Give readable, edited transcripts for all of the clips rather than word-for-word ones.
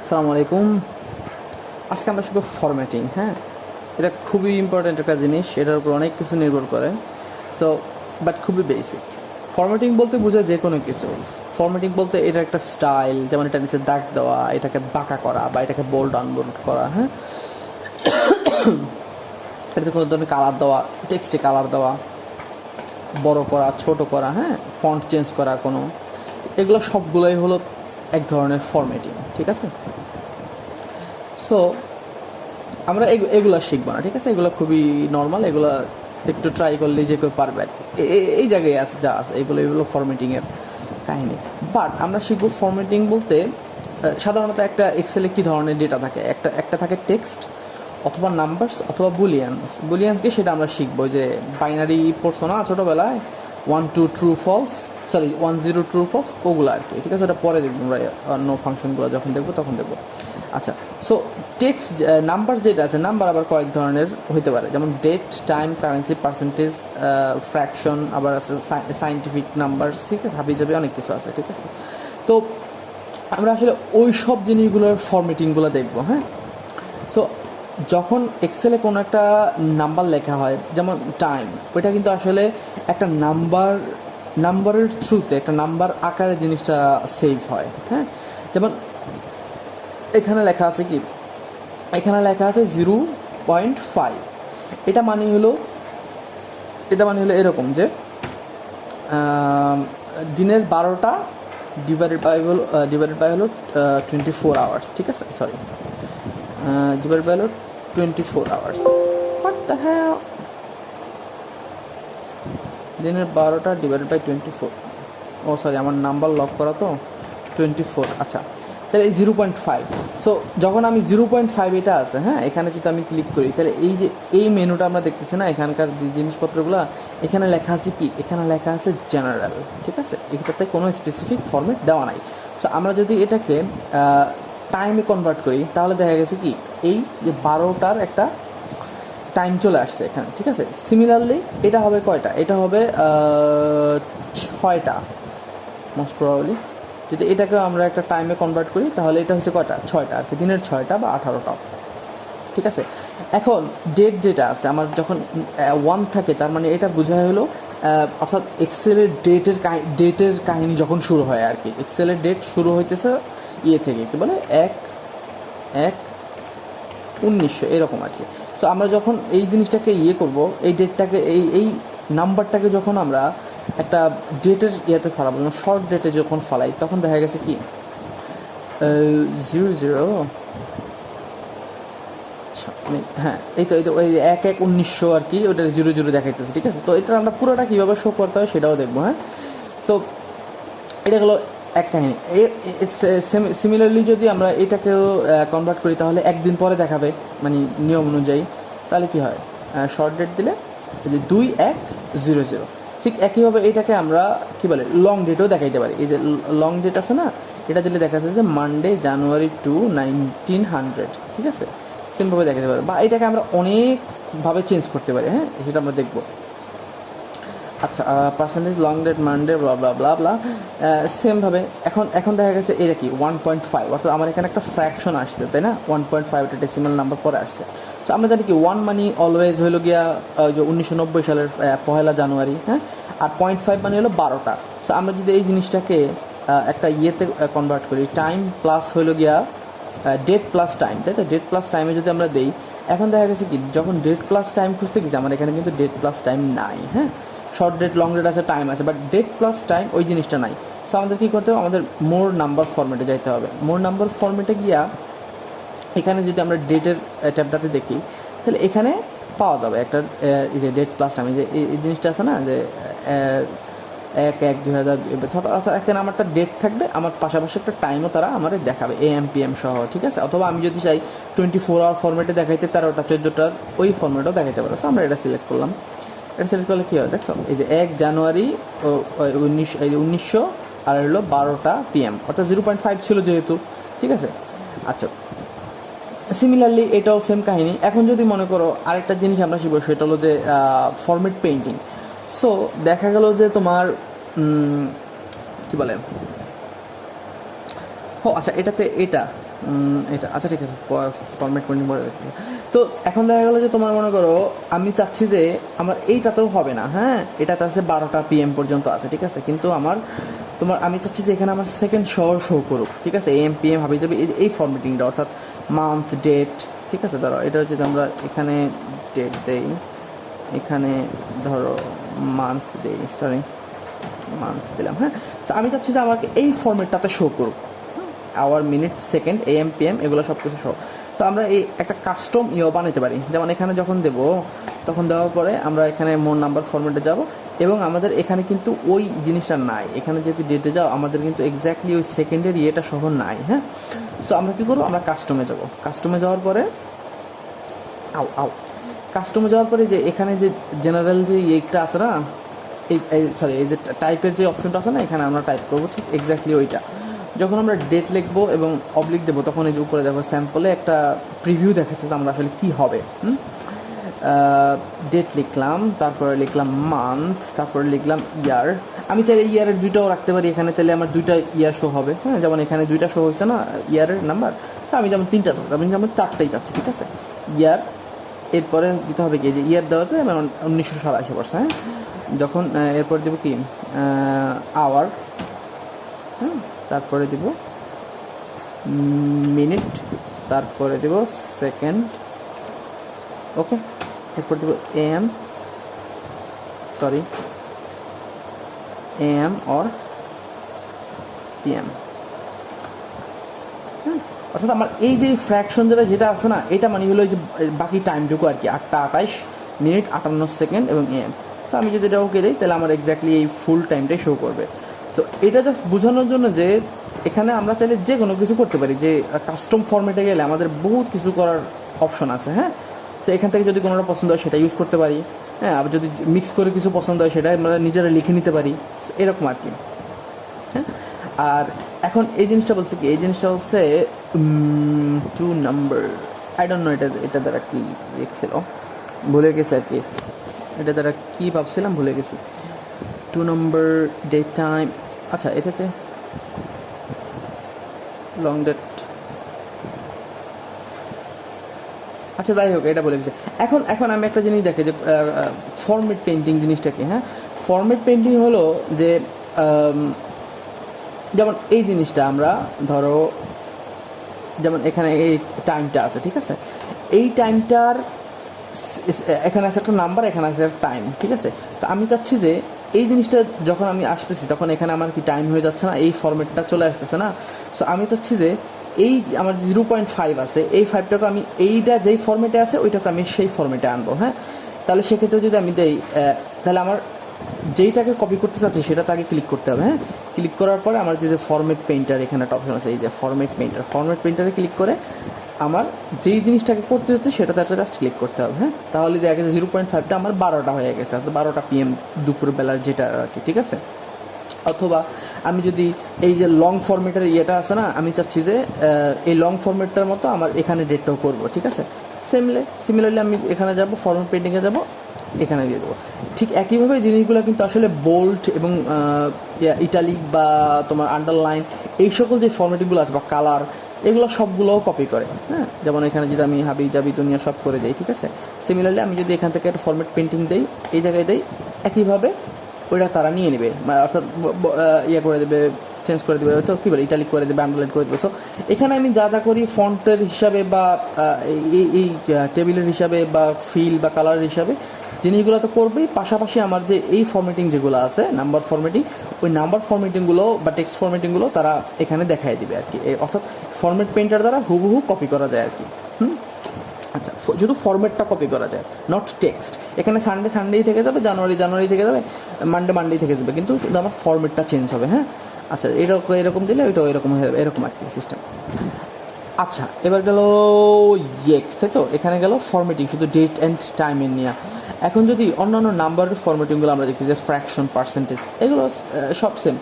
আসসালামু আলাইকুম। আজকে আমরা শিখব ফরম্যাটিং। হ্যাঁ, এটা খুবই ইম্পর্ট্যান্ট একটা জিনিস, এটার উপর অনেক কিছু নির্ভর করে। সো বাট খুবই বেসিক। ফরম্যাটিং বলতে বোঝায় যে কোনো কিছু। ফরম্যাটিং বলতে এটা একটা স্টাইল, যেমন এটা নিচে দাগ দেওয়া, এটাকে বাঁকা করা বা এটাকে বোল্ড আনবোল্ড করা। হ্যাঁ, এটাতে কোনো ধরনের কালার দেওয়া, টেক্সটে কালার দেওয়া, বড় করা, ছোট করা, হ্যাঁ, ফন্ট চেঞ্জ করা কোনো, এগুলো সবগুলোই হলো এক ধরনের ফরম্যাটিং। ঠিক আছে? সো আমরা এগুলো শিখবো না, ঠিক আছে? এগুলো খুবই নর্মাল, এগুলো একটু ট্রাই করলে যে কেউ পারবে আর কি। এই জায়গায় আছে যা আছে, এগুলো ফরম্যাটিংয়ের কাহিনী। বাট আমরা শিখবো ফরম্যাটিং বলতে সাধারণত একটা এক্সেলে কী ধরনের ডেটা থাকে। একটা থাকে টেক্সট অথবা নাম্বারস অথবা বুলিয়ান্সকে সেটা আমরা শিখবো। যে বাইনারি পড়ছো না ছোটোবেলায়, 1 2 true false, sorry 1 0 true false, ওগুলো আর কি। ঠিক আছে, ওটা পরে দেখবো আমরা, অন্য ফাংশনগুলো যখন দেখবো তখন দেখবো। আচ্ছা, সো টেক্সট নাম্বার যেটা আছে, নাম্বার আবার কয়েক ধরনের হতে পারে, যেমন date, time, currency, percentage, fraction, আবার আছে সায়েন্টিফিক নাম্বার। ঠিক আছে, হাবিজাবি অনেক কিছু আছে। ঠিক আছে, তো আমরা আসলে ওই সব জিনিসগুলোর ফরম্যাটিংগুলো দেখবো। হ্যাঁ, সো যখন এক্সেলে কোনো একটা নাম্বার লেখা হয়, যেমন টাইম, ওইটা কিন্তু আসলে একটা নাম্বারের থ্রুতে, একটা নাম্বার আকারে জিনিসটা সেভ হয়। হ্যাঁ, যেমন এখানে লেখা আছে কি, এখানে লেখা আছে 0.5। এটা মানে হলো এরকম যে দিনের 12টা ডিভাইডেড বাই হলো 24 আওয়ার্স। ঠিক আছে, সরি, ডিভাইডেড বাই হলো 24 আওয়ার্স। হোয়াট দ্য হেল, দিনের 12টা ডিভাইডেড বাই 24, ও সরি, আমার নাম্বার লক করা তো 24। আচ্ছা, তাহলে এই 0.5। সো যখন আমি 0.5 এটা আছে, হ্যাঁ, এখানে যদি আমি ক্লিক করি, তাহলে এই যে এই মেনুটা আমরা দেখতেছি না, এখানকার যে জিনিসপত্রগুলো, এখানে লেখা আছে কি, এখানে লেখা আছে জেনারেল। ঠিক আছে, এটাতে কোনো স্পেসিফিক ফরম্যাট দেওয়া নাই। সো আমরা যদি এটাকে টাইমে কনভার্ট করি, তাহলে দেখা গেছে কি, এই যে 12টার একটা টাইম চলে আসছে এখানে। ঠিক আছে, সিমিলারলি এটা হবে কয়টা, এটা হবে 6টা মোস্ট প্রবাবলি। যদি এটাকে আমরা একটা টাইমে কনভার্ট করি, তাহলে এটা হচ্ছে কয়টা, 6টা আর কি, দিনের 6টা বা 18টা। ঠিক আছে, এখন ডেট যেটা আছে আমার, যখন 1 থাকে, তার মানে এটা বোঝা হলো, অর্থাৎ এক্সেলের ডেটের কাহিনী যখন শুরু হয় আর কি। এক্সেলের ডেট শুরু হইতেছে থেকে, কি বলে, 1/1/1900 এরকম আর কি। সো আমরা যখন এই জিনিসটাকে করব, এই ডেটটাকে, এই নাম্বারটাকে যখন আমরা একটা ডেটের ফালাবো, যেমন শর্ট ডেটে যখন ফালাই, তখন দেখা গেছে কি 00, হ্যাঁ, এই তো ওই 1/1/1900 আর কি, ওটা 00 দেখাইতেছে। ঠিক আছে, তো এটা আমরা পুরোটা কীভাবে শো করতে হয় সেটাও দেখবো। হ্যাঁ, সো এটা হলো এক কাহিনী। সিমিলারলি যদি আমরা এটাকেও কনভার্ট করি, তাহলে একদিন পরে দেখাবে, মানে নিয়ম অনুযায়ী। তাহলে কি হয়, শর্ট ডেট দিলে 2100। ঠিক একইভাবে এটাকে আমরা কী বলে, লং ডেটও দেখাইতে পারি। এই যে লং ডেট আছে না, এটা দিলে দেখা যাচ্ছে যে মানডে জানুয়ারি 2 1900। ঠিক আছে, সেমভাবে দেখাতে পারি, বা এটাকে আমরা অনেকভাবে চেঞ্জ করতে পারি। হ্যাঁ, সেটা আমরা দেখবো। আচ্ছা, পার্সেন্টেজ, লং ডেট, মানডে, ব্লা ব্লা ব্লা ব্লা, সেমভাবে এখন দেখা গেছে এটা কি 1.5, অর্থাৎ আমার এখানে একটা ফ্র্যাকশন আসছে, তাই না? 1.5 একটা ডেসিমাল নাম্বার পরে আসছে। সো আমরা জানি কি 1 মানে অলওয়েজ হইল গিয়া যে 1990 সালের 1 জানুয়ারি। হ্যাঁ, আর 0.5 মানে হলো 12টা। সো আমরা যদি এই জিনিসটাকে একটা কনভার্ট করি, টাইম প্লাস হইল গিয়া ডেট প্লাস টাইম, তাই তো? ডেট প্লাস টাইমে যদি আমরা দেই, এখন দেখা গেছে কি, যখন ডেট প্লাস টাইম খুঁজতে গেছি, আমার এখানে কিন্তু ডেট প্লাস টাইম নাই। হ্যাঁ, শর্ট ডেট, লং ডেট আছে, টাইম আছে, বাট ডেট প্লাস টাইম ওই জিনিসটা নাই। সো আমাদের কী করতে হবে, আমাদের মোর নাম্বার ফরম্যাটে যাইতে হবে। মোর নাম্বার ফরম্যাটে গিয়া এখানে যদি আমরা ডেটের ট্যাবটাতে দেখি, তাহলে এখানে পাওয়া যাবে একটা এই যে ডেট প্লাস টাইম, যে এই জিনিসটা আছে না, যে 1/1/2000, এখানে আমার তার ডেট থাকবে, আমার পাশাপাশি একটা টাইমও তারা আমার দেখাবে, AM PM সহ। ঠিক আছে, অথবা আমি যদি চাই 24 আওয়ার ফরম্যাটে দেখাইতে, 13টা 14টার ওই ফরম্যাটও দেখাইতে পারো। সো আমরা এটা সিলেক্ট করলাম। এটা সিলেক্ট করলে কী হয় দেখছো, এই যে 1 জানুয়ারি 1900 আর হলো 12টা PM, অর্থাৎ 0.5 ছিল যেহেতু। ঠিক আছে, আচ্ছা, সিমিলারলি এটাও সেম কাহিনী। এখন যদি মনে করো আরেকটা জিনিস আমরা শিখবো, সেটা হলো যে ফরম্যাট পেইন্টিং। সো দেখা গেল যে তোমার কী বলে, ও আচ্ছা, এটাতে এটা এটা আচ্ছা ঠিক আছে, ফরম্যাট পেন্টিং পরে দেখতে। তো এখন দেখা গেলো যে তোমার মনে করো আমি চাচ্ছি যে আমার এইটাতেও হবে না, হ্যাঁ এটাতে আছে 12টা PM পর্যন্ত আছে, ঠিক আছে, কিন্তু আমার আমি চাচ্ছি যে এখানে আমার সেকেন্ড শো করুক, ঠিক আছে, AM PM হবে যাবে এই ফরম্যাটিংটা, অর্থাৎ মান্থ ডেট, ঠিক আছে। ধরো এটা যদি আমরা এখানে ডেট দেই, এখানে ধরো মান্থ দেই, সরি মান্থ দিলাম, হ্যাঁ। তো আমি চাচ্ছি যে আমাকে এই ফরম্যাটটাতে শো করুক, hour, minute, second, AM PM এগুলো সব কিছু শো। সো আমরা এই একটা কাস্টম বানাতে পারি, যেমন এখানে যখন দেব তখন দেওয়ার পরে আমরা এখানে মোর নাম্বার ফরম্যাটে যাব, এবং আমাদের এখানে কিন্তু ওই জিনিসটা নাই, এখানে যদি ডেটে যাও আমাদের কিন্তু এক্স্যাক্টলি ওই সেকেন্ডের ইয়েটা সহ নাই, হ্যাঁ। সো আমরা কী করবো, আমরা কাস্টমে যাব, কাস্টমে যাওয়ার পরে কাস্টমে যাওয়ার পরে যে এখানে যে জেনারেল যে এইটা আছে না, এই যে টাইপের যে অপশনটা আছে না, এখানে আমরা টাইপ করবো ঠিক এক্স্যাক্টলি ওইটা। যখন আমরা ডেট লিখবো এবং অবলিক দেবো তখন এই যে উপরে দেখো স্যাম্পলে একটা প্রিভিউ দেখাচ্ছে যে আমরা আসলে কী হবে। ডেট লিখলাম, তারপরে লিখলাম মান্থ, তারপরে লিখলাম ইয়ার। আমি চাইলে ইয়ারের দুইটাও রাখতে পারি এখানে, তাহলে আমার দুইটা ইয়ার শো হবে, হ্যাঁ। যেমন এখানে দুইটা শো হয়েছে না ইয়ারের নাম্বার, তো আমি যেমন 3টা চাচ্ছি, আমি যেমন 4টাই চাচ্ছি, ঠিক আছে। ইয়ার, এরপরে দিতে হবে কি যে ইয়ার দেওয়াতে 1900 সাল আসে পড়ছে, হ্যাঁ। যখন এরপরে দেবো কি আওয়ার, হ্যাঁ, তারপরে দেব মিনিট, তারপরে দেব সেকেন্ড, ওকে। এরপর দেব AM or PM, হ্যাঁ। অর্থাৎ আমার এই যে ফ্র্যাকশন যেটা আছে না, এটা মানে হলো যে বাকি টাইমটুকু আর কি, 8টা 28 মিনিট 58 সেকেন্ড এবং AM। সো আমি যদি এটা ওকে দিই তাহলে আমার এক্স্যাক্টলি এই ফুল টাইমটাই শো করবে। সো এটা জাস্ট বোঝানোর জন্য যে এখানে আমরা চাইলে যে কোনো কিছু করতে পারি, যে কাস্টম ফরম্যাটে গেলে আমাদের বহুত কিছু করার অপশন আছে, হ্যাঁ। সো এখান থেকে যদি কোনোটা পছন্দ হয় সেটা ইউজ করতে পারি, হ্যাঁ। আবার যদি মিক্স করে কিছু পছন্দ হয় সেটা আমরা নিজেরা লিখে নিতে পারি, এরকম আর কি, হ্যাঁ। আর এখন এই জিনিসটা বলছে কি, এই জিনিসটা বলছে 2 নাম্বার, আই ডোন্ট নো এটা দ্বারা কী লিখছিল, ভুলে গেছে আর কি, এটা দ্বারা কী ভাবছিলাম ভুলে গেছি। 2 নম্বর ডেট টাইম, আচ্ছা এটাতে লং ডেট, আচ্ছা যাই হোক এটা বলে গেছে। এখন আমি একটা জিনিস দেখি যে ফরম্যাট পেন্টিং জিনিসটা কি, হ্যাঁ। ফরম্যাট পেন্টিং হলো যে যেমন এই জিনিসটা আমরা ধরো যেমন এখানে এই টাইমটা আছে, ঠিক আছে, এই টাইমটার এখানে আছে একটা নাম্বার, এখানে আছে একটা টাইম, ঠিক আছে। তো আমি চাচ্ছি যে এই জিনিসটা যখন আমি আসতেছি তখন এখানে আমার কি টাইম হয়ে যাচ্ছে না, এই ফরম্যাটটা চলে আসতেছে না। সো আমি চাচ্ছি যে এই আমার 0.5 আছে, এই 5টাকে আমি এইটা যেই ফরম্যাটে আছে ওইটাকে আমি সেই ফরম্যাটে আনবো, হ্যাঁ। তাহলে সেক্ষেত্রে যদি আমি দেই তাহলে আমার যেইটাকে কপি করতে চাচ্ছি সেটা তাকে ক্লিক করতে হবে, হ্যাঁ। ক্লিক করার পরে আমার যে ফরম্যাট পেইন্টার এখানে একটা অপশন আছে, এই যে ফরম্যাট পেইন্টারে ক্লিক করে আমার যেই জিনিসটাকে করতে হচ্ছে সেটাতে একটা জাস্ট ক্লিক করতে হবে, হ্যাঁ। তাহলে দেখা গেছে 0.5টা আমার 12টা হয়ে গেছে, অর্থাৎ 12টা PM দুপুরবেলার যেটা আর কি, ঠিক আছে। অথবা আমি যদি এই যে লং ফরম্যাটের ইয়েটা আছে না, আমি চাচ্ছি যে এই লং ফরম্যাটটার মতো আমার এখানে ডেটটাও করবো, ঠিক আছে। সিমিলারলি আমি এখানে যাব, ফরম্যাট পেইন্টিংয়ে যাব, এখানে দিয়ে দেবো। ঠিক একইভাবে জিনিসগুলো কিন্তু আসলে বোল্ট এবং ইটালিক বা তোমার আন্ডারলাইন এই সকল যে ফরম্যাটিংগুলো আছে বা কালার, এগুলো সবগুলোও কপি করে, হ্যাঁ। যেমন এখানে যদি আমি হাবি জাবি দুনিয়া সব করে দিই, ঠিক আছে। সিমিলারলি আমি যদি এখান থেকে একটা ফরম্যাট পেন্টিং দিই, এই জায়গায় দিই, একইভাবে ওইটা তারা নিয়ে নেবে, অর্থাৎ ইয়ে করে দেবে, চেঞ্জ করে দেবে, হয়তো কী বলে ইটালিক করে দেবে, আন্ডারলাইন করে দেবে। সো এখানে আমি যা করি ফন্টের হিসাবে বা এই টেবিলের হিসাবে বা ফিল বা কালারের হিসাবে জিনিসগুলো তো করবেই, পাশাপাশি আমার যে এই ফরম্যাটিং যেগুলো আছে নাম্বার ফরম্যাটিং, ওই নাম্বার ফরম্যাটিংগুলো বা টেক্সট ফরম্যাটিংগুলো তারা এখানে দেখাই দিবে আর কি, অর্থাৎ ফরম্যাট পেইন্টার দ্বারা হুবহু কপি করা যায় আর কি। আচ্ছা, শুধু ফরম্যাটটা কপি করা যায়, নট টেক্সট। এখানে সানডেই থেকে যাবে, জানুয়ারি থেকে যাবে, মানডে থেকে যাবে, কিন্তু শুধু আমার ফরম্যাটটা চেঞ্জ হবে, হ্যাঁ। আচ্ছা, এরকম দিলে ওইটাও এরকম হয়ে যাবে, এরকম আর কি সিস্টেম। আচ্ছা, এবার গেল তাই তো, এখানে গেল ফরম্যাটিং শুধু ডেট অ্যান্ড টাইমের নিয়ে। এখন যদি অন্যান্য নাম্বারের ফরম্যাটিংগুলো আমরা দেখি, যে ফ্র্যাকশন, পার্সেন্টেজ, এগুলো সব সেম।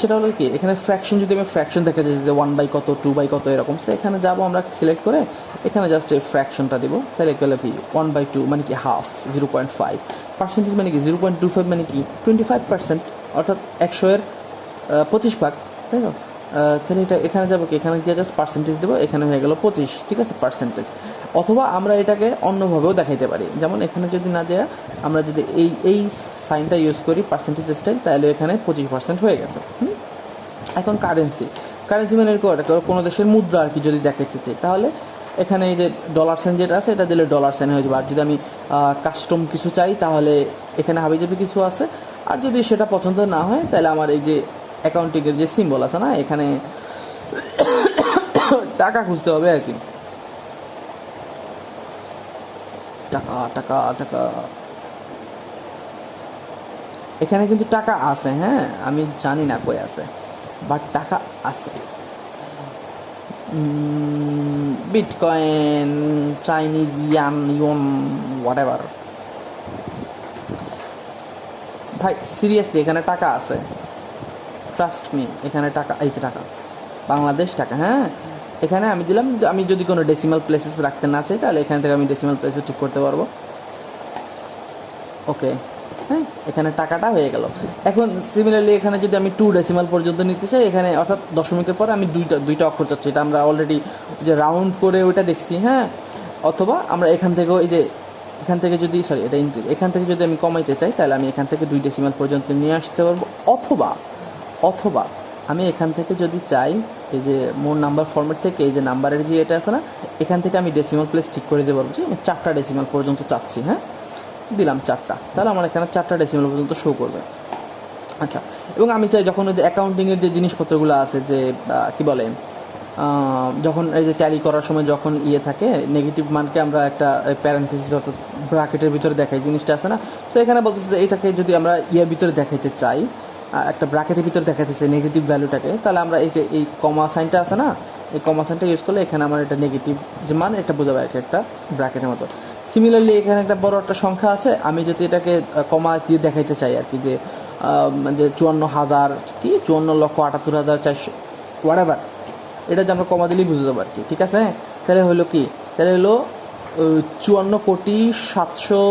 সেটা হলো কি, এখানে ফ্র্যাকশন যদি আমি ফ্র্যাকশন দেখা যায় যে 1/, কত 2/, কত এরকম, সে এখানে যাবো আমরা সিলেক্ট করে এখানে জাস্ট এই ফ্র্যাকশনটা দিব, তাহলে গেলে কি 1/2 মানে কি হাফ, 0.5। পার্সেন্টেজ মানে কি 0.25 মানে কি 25%, অর্থাৎ 100-এর 25 ভাগ, তাই তো। তাহলে এটা এখানে যাবো কি, এখানে গিয়ে জাস্ট পার্সেন্টেজ দেবো, এখানে হয়ে গেল 25, ঠিক আছে, পার্সেন্টেজ। অথবা আমরা এটাকে অন্যভাবেও দেখাইতে পারি, যেমন এখানে যদি না যায় আমরা যদি এই সাইনটা ইউজ করি পার্সেন্টেজ স্টাইল, তাহলে এখানে 25% হয়ে গেছে। এখন কারেন্সি মানে কোনো দেশের মুদ্রা আর কি যদি দেখাইতে চাই, তাহলে এখানে এই যে ডলার সাইন যেটা আছে এটা দিলে ডলার সাইন হয়ে যাবে। আর যদি আমি কাস্টম কিছু চাই তাহলে এখানে হাবিজাবি কিছু আছে। আর যদি সেটা পছন্দ না হয় তাহলে আমার এই যে অ্যাকাউন্টিংয়ের যে সিম্বল আছে না, এখানে টাকা খুঁজতে হবে আর কি, টাকা টাকা টাকা। এখানে কিন্তু টাকা আছে, হ্যাঁ, আমি জানি না কই আছে, বাট টাকা আছে। Bitcoin, Chinese yuan, yen, whatever. ভাই সিরিয়াসলি এখানে টাকা আছে, ট্রাস্ট মি, এখানে টাকা, এই যে টাকা, বাংলাদেশ টাকা। হ্যাঁ, এখানে আমি দিলাম, আমি যদি কোনো ডেসিমাল প্লেসেস রাখতে না চাই তাহলে এখান থেকে আমি ডেসিমাল প্লেসেস ঠিক করতে পারবো। ওকে, হ্যাঁ, এখানে টাকাটা হয়ে গেল। এখন সিমিলারলি এখানে যদি আমি 2 ডেসিমাল পর্যন্ত নিতে চাই, এখানে অর্থাৎ দশমিকের পরে আমি দুইটা অক্ষর চাচ্ছি, এটা আমরা অলরেডি যে রাউন্ড করে ওইটা দেখছি। হ্যাঁ, অথবা আমরা এখান থেকেও এই যে এখান থেকে যদি এটা ইনক্রিজ, এখান থেকে যদি আমি কমাইতে চাই তাহলে আমি এখান থেকে 2 ডেসিমাল পর্যন্ত নিয়ে আসতে পারবো। অথবা আমি এখান থেকে যদি চাই এই যে মোর নাম্বার ফরম্যাট থেকে এই যে নাম্বারের যে এটা আছে না, এখান থেকে আমি ডেসিমাল প্লেস ঠিক করে দিতে পারবো যে আমি 4টা ডেসিমাল পর্যন্ত চাচ্ছি। হ্যাঁ, দিলাম 4টা, তাহলে আমার এখানে 4টা ডেসিমাল পর্যন্ত শো করবে। আচ্ছা, এবং আমি চাই যখন ওই যে অ্যাকাউন্টিংয়ের যে জিনিসপত্রগুলো আছে, যে কি বলে, যখন এই যে ট্যালি করার সময় যখন থাকে নেগেটিভ মানকে আমরা একটা প্যারেন্থেসিস অর্থাৎ ব্র্যাকেটের ভিতরে দেখাই, জিনিসটা আছে না। সো এখানে বলতেছে যে এটাকে যদি আমরা ভিতরে দেখাইতে চাই, একটা ব্র্যাকেটের ভিতরে দেখাইতে চাই নেগেটিভ ভ্যালুটাকে, তাহলে আমরা এই যে এই কমা সাইনটা আছে না, এই কমা সাইনটা ইউজ করলে এখানে আমার এটা নেগেটিভ যে মান এটা বোঝাবে আর কি, একটা ব্র্যাকেটের মতো। সিমিলারলি এখানে একটা বড় একটা সংখ্যা আছে, আমি যদি এটাকে কমা দিয়ে দেখাইতে চাই আর কি, যে 54,000 কি 54,78,400 হোয়াটএভার, এটা যে আমরা কমা দিলেই বুঝে যাবো আর কি, ঠিক আছে। তাহলে হলো কি, তাহলে হলো 54,700,000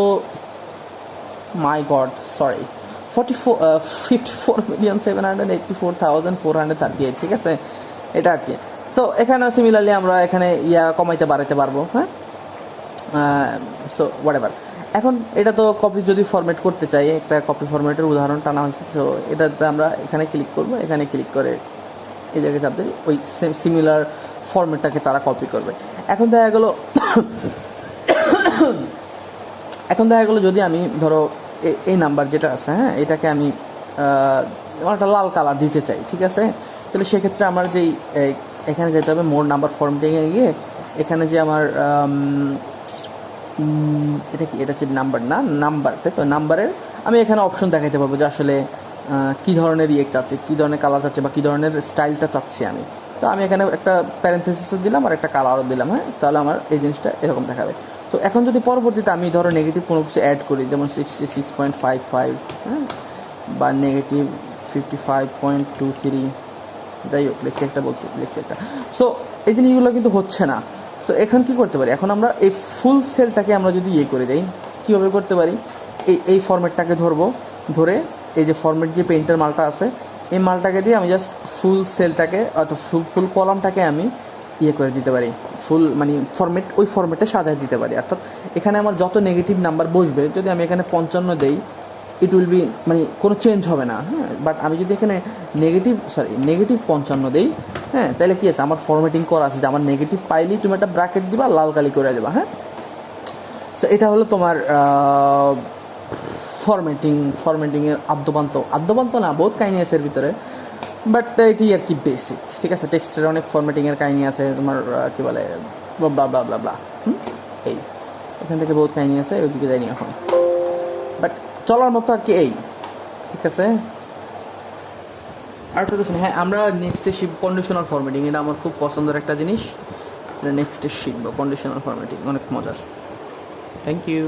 মাই গড সরি 54,784,438, ঠিক আছে, এটা আর কি। সো এখানে সিমিলারলি আমরা এখানে কমাইতে বাড়াইতে পারবো। হ্যাঁ, সো হোয়াটএভার। এখন এটা তো কপি যদি ফরম্যাট করতে চাই, একটা কপি ফরম্যাটের উদাহরণ টানা হয়েছে। সো এটাতে আমরা এখানে ক্লিক করবো, এখানে ক্লিক করে এই জায়গায় চাপ দিলে ওই সেম সিমিলার ফরম্যাটটাকে তারা কপি করবে। এখন দেখা গেলো যদি আমি ধরো এই নাম্বার যেটা আছে, হ্যাঁ, এটাকে আমি একটা লাল কালার দিতে চাই, ঠিক আছে, তাহলে সেক্ষেত্রে আমার যেই এখানে যেতে হবে মোর নাম্বার ফরম্যাটিংয়ে গিয়ে এখানে যে আমার এটা কি, এটা হচ্ছে নাম্বার, তাই তো, নাম্বারের আমি এখানে অপশন দেখাতে পারবো যে আসলে কী ধরনের চাচ্ছি, কী ধরনের কালার চাচ্ছি বা কী ধরনের স্টাইলটা চাচ্ছি আমি। তো আমি এখানে একটা প্যারেন্থেসিসও দিলাম আর একটা কালারও দিলাম। হ্যাঁ, তাহলে আমার এই জিনিসটা এরকম দেখাবে। তো এখন যদি পরবর্তীতে আমি ধরো নেগেটিভ কোনো কিছু অ্যাড করি, যেমন 66.55, হ্যাঁ, বা নেগেটিভ 55.23, যাই হোক লিখছি একটা। সো এই জিনিসগুলো কিন্তু হচ্ছে না। সো এখন কী করতে পারি, এখন আমরা এই ফুল সেলটাকে আমরা যদি করে দেই, কীভাবে করতে পারি, এই ফরম্যাটটাকে ধরে এই যে ফরম্যাট যে পেইন্টার মালটা আছে, এই মালটাকে দিয়ে আমি জাস্ট ফুল সেলটাকে অর্থাৎ ফুল কলামটাকে আমি করে দিতে পারি, ফুল মানে ফরম্যাট, ওই ফরম্যাটে সাজায় দিতে পারি। অর্থাৎ এখানে আমার যত নেগেটিভ নাম্বার বসবে, যদি আমি এখানে 55 দেই, ইট উইল বি মানে কোনো চেঞ্জ হবে না। হ্যাঁ, বাট আমি যদি এখানে নেগেটিভ 55 দেই, হ্যাঁ, তাহলে কী আছে, আমার ফরম্যাটিং করা আছে যে আমার নেগেটিভ পাইলেই তুমি একটা ব্র্যাকেট দিবা, লাল কালি করে দেবা। হ্যাঁ, সো এটা হলো তোমার ফরম্যাটিংয়ের আদ্যপান্ত না, বহুত কাহিনী আছে এর ভিতরে, বাট এটি আর কি বেসিক, ঠিক আছে। টেক্সটের অনেক ফরম্যাটিংয়ের কাহিনী আছে, তোমার কী বলে ব্লা ব্লা ব্লা ব্লা, এই এখান থেকে বহুত কাহিনী আছে, ওইদিকে যাইনি এখন, বাট চলার মতো আর কি এই, ঠিক আছে। আর একটা কিছু, হ্যাঁ, আমরা নেক্সটে শিখব কন্ডিশনাল ফরম্যাটিং, এটা আমার খুব পছন্দের একটা জিনিস, এটা নেক্সটে শিখবো কন্ডিশনাল ফরম্যাটিং, অনেক মজার। Thank you.